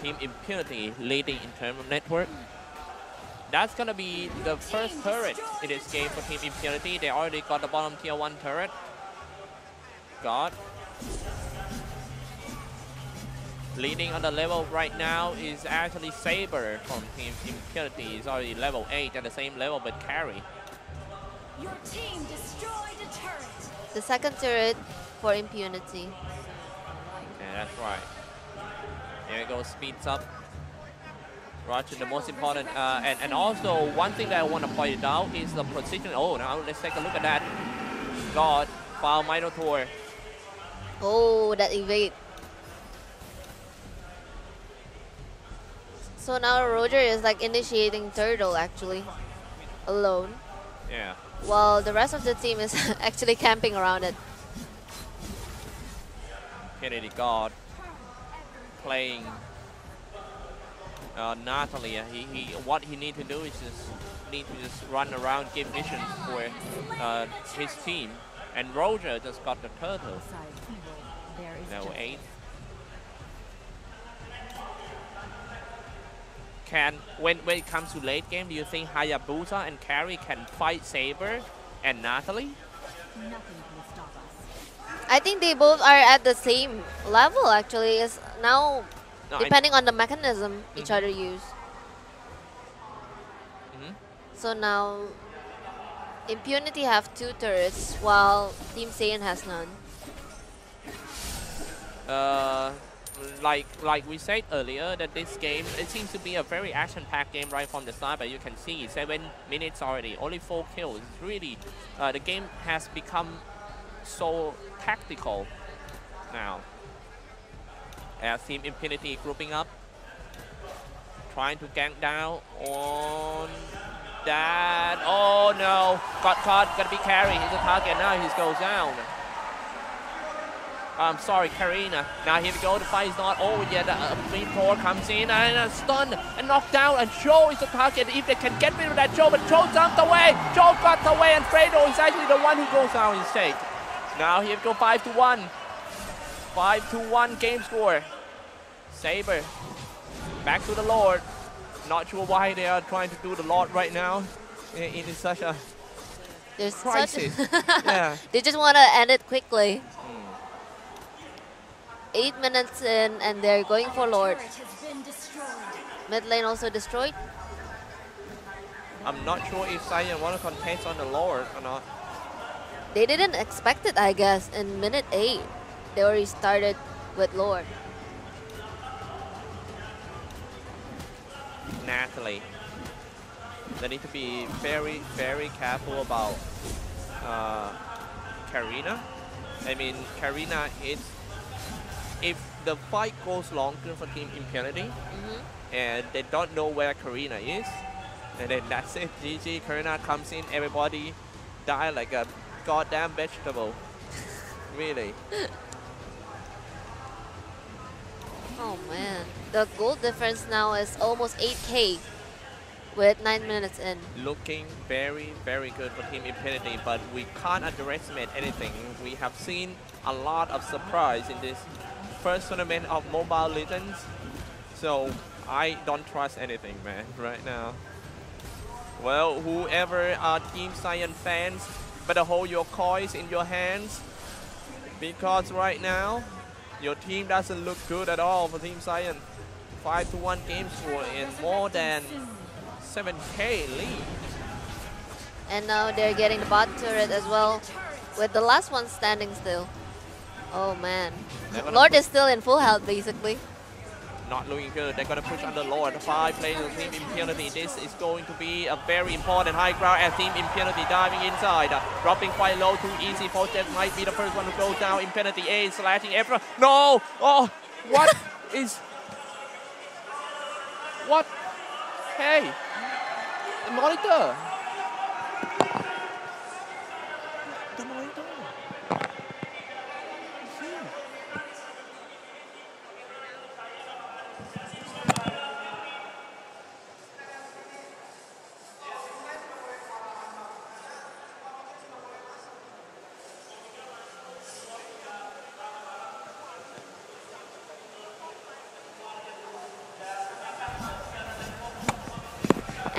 Team Impunity leading in terms of network. That's gonna be the first turret in this game for Team Impunity. They already got the bottom tier 1 turret. God. Leading on the level right now is actually Saber from Team Impunity. He's already level 8 at the same level with Carry. Your team destroyed a turret. The second turret for Impunity. Yeah, that's right. There it goes, speeds up. Roger, the most important, and also one thing that I want to point out is the position. Oh, now let's take a look at that. God, foul Minotaur. Oh, that evade. So now Roger is like initiating turtle actually, alone. Yeah. While the rest of the team is actually camping around it. Kennedy God playing Natalie. What he need to do is just run around, give missions for his team. And Roger just got the turtle. Besides evil, there is Level justice. 8. When it comes to late game, do you think Hayabusa and Carry can fight Saber and Natalie? Nothing can stop us. I think they both are at the same level actually. Is now No, depending on the mechanism each other use. So now Impunity have 2 turrets while Team Saiyan has none. Like we said earlier, that this game, it seems to be a very action-packed game right from the start, but you can see 7 minutes already, only 4 kills. It's really, the game has become so tactical now. As Team Impunity grouping up, trying to gank down on that. Oh no, got caught, gonna be Carry, he's a target now, he goes down. I'm sorry, Karina. Now here we go, the fight is not over yet. Minotaur comes in and a stun and knocked down, and Joe is the target. If they can get rid of that Joe, but Joe jumped away. Joe got away, and Fredo is actually the one who goes down instead. Now here we go, 5-1. 5-1 game score. Saber back to the Lord. Not sure why they are trying to do the Lord right now. It is such a There's crisis. such Yeah. they just want to end it quickly. 8 minutes in, and they're going for Lord. Turret has been destroyed. Mid lane also destroyed. I'm not sure if Saiyan want to contest on the Lord or not. They didn't expect it, I guess. In minute 8, they already started with Lord. Natalie. They need to be very, very careful about Karina. I mean, Karina is, if the fight goes longer for Team Impunity, and they don't know where Karina is, and then that's it. GG, Karina comes in, everybody die like a goddamn vegetable. Really. Oh man. The gold difference now is almost 8k with 9 minutes in. Looking very, very good for Team Impunity, but we can't underestimate anything. We have seen a lot of surprise in this first tournament of Mobile Legends. So I don't trust anything, man, right now. Well, whoever are Team Saiyan fans, better hold your coins in your hands, because right now your team doesn't look good at all for Team Saiyan. 5-1 game score and more than 7k lead. And now they're getting the bot turret as well, with the last one standing still. Oh man. Lord is still in full health basically. Not looking good. They're going to push on the Lord. 5 players of Team Impunity. This is going to be a very important high ground as Team Impunity diving inside. Dropping quite low, too easy. Fortet might be the first one to go down. Impunity A slashing everyone. No! Oh! What is... What? Hey! The monitor! The monitor!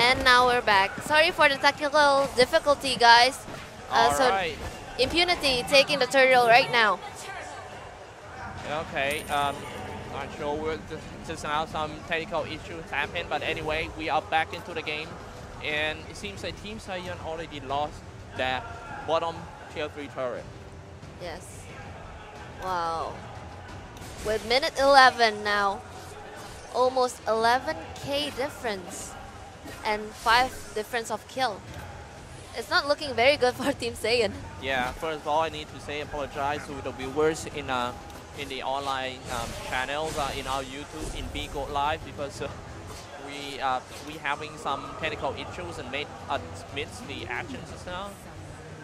And now we're back. Sorry for the technical difficulty, guys. Alright. Impunity taking the turtle right now. Okay, not sure just now some technical issues happened, but anyway, we are back into the game. And it seems like Team Saiyan already lost their bottom tier 3 turret. Yes. Wow. With minute 11 now, almost 11k difference and 5 difference of kill. It's not looking very good for Team Saiyan. Yeah, first of all, I need to say apologize to the viewers in the online channels in our YouTube in Bigo Live, because we having some technical issues and made us miss the actions just now.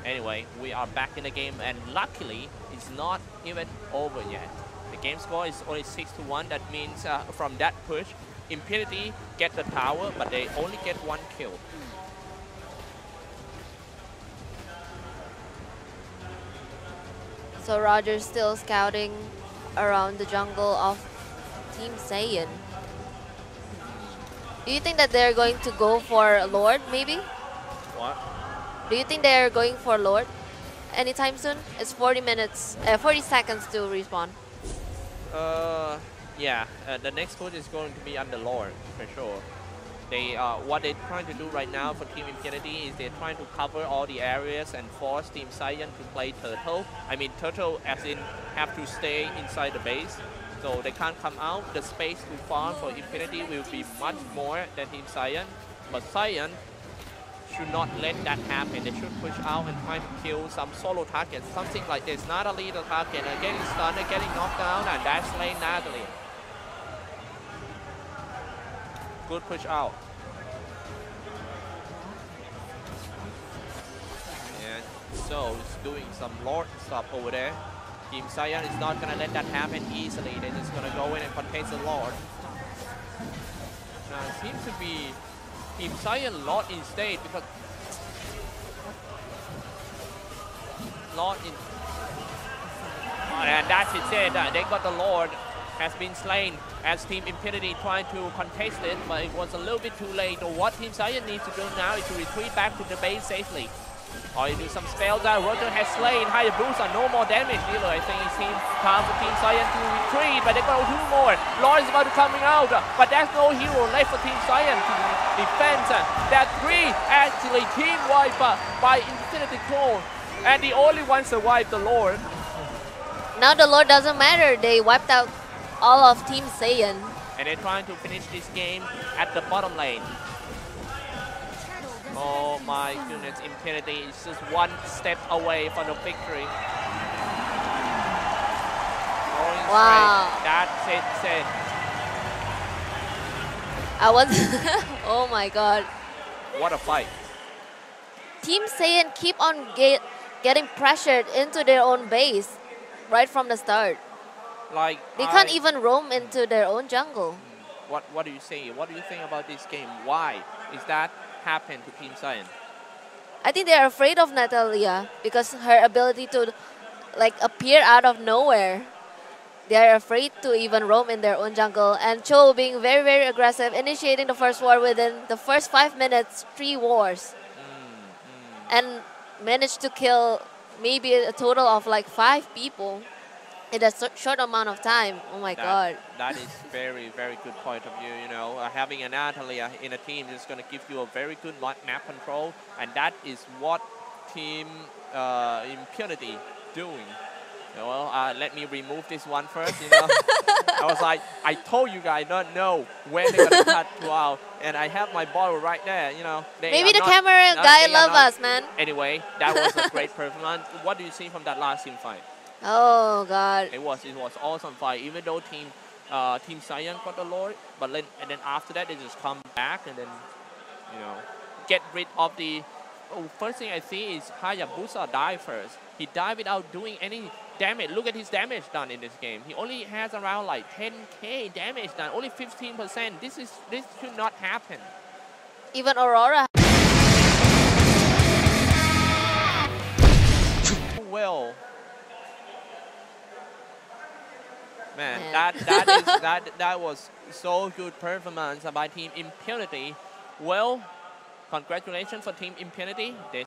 Anyway, we are back in the game, and luckily it's not even over yet. The game score is only 6-1. That means from that push, Impunity get the tower, but they only get 1 kill. So Roger's still scouting around the jungle of Team Saiyan. Do you think that they're going to go for Lord, maybe? What? Do you think they're going for Lord anytime soon? It's 40 seconds to respawn. Yeah, the next push is going to be under Lord, for sure. They what they're trying to do right now for Team Impunity is they're trying to cover all the areas and force Team Saiyan to play Turtle. I mean Turtle as in have to stay inside the base, so they can't come out. The space to farm for Impunity will be much more than Team Saiyan, but Saiyan should not let that happen. They should push out and try to kill some solo targets, something like this. Not a leader target, and getting stunned, and getting knocked down, and that's slain Natalie. Good push out. And so it's doing some Lord stuff over there. Team Saiyan is not gonna let that happen easily. They're just gonna go in and contest the Lord. Now it seems to be Team Saiyan Lord instead, because Lord in and that's it. They got the Lord has been slain as Team Impunity trying to contest it, but it was a little bit too late. So what Team Saiyan needs to do now is to retreat back to the base safely. Or you do some spells that Roger has slain. Hayabusa, no more damage dealer. I think it's time for Team Saiyan to retreat, but they got 2 more. Lord is about to coming out, but there's no hero left for Team Saiyan to defend. That 3 actually team wipe by Infinity Clone, and the only one survived the Lord. Now the Lord doesn't matter. They wiped out all of Team Saiyan. And they're trying to finish this game at the bottom lane. Oh my goodness, Impunity is just 1 step away from the victory. Going Wow. straight. That's it. I was... oh my god. What a fight. Team Saiyan keep on getting pressured into their own base right from the start. Like They can't even roam into their own jungle. What do you say? What do you think about this game? Why is that happen to Team Saiyan? I think they're afraid of Natalia because her ability to like appear out of nowhere. They're afraid to even roam in their own jungle. And Cho being very, very aggressive, initiating the first war within the first 5 minutes, 3 wars. And managed to kill maybe a total of like 5 people in a short amount of time. Oh my god. That is very, very good point of view. You know, having an Natalia in a team is going to give you a very good map control, and that is what Team Impunity doing. Well, let me remove this one first. You know, I was like, I told you guys don't know when they're gonna cut you out, and I have my bottle right there. You know, Maybe the camera guy love us, man. Anyway, that was a great performance. What do you see from that last team fight? Oh god. It was awesome fight. Even though Team Saiyan got the Lord, but and then after that they just come back and then, you know, get rid of the. Oh, first thing I see is Hayabusa die first. He died without doing any damage. Look at his damage done in this game. He only has around like 10k damage done. Only 15%. This should not happen. Even Aurora. Well. Man, that was so good performance by Team Impunity. Well, congratulations for Team Impunity. They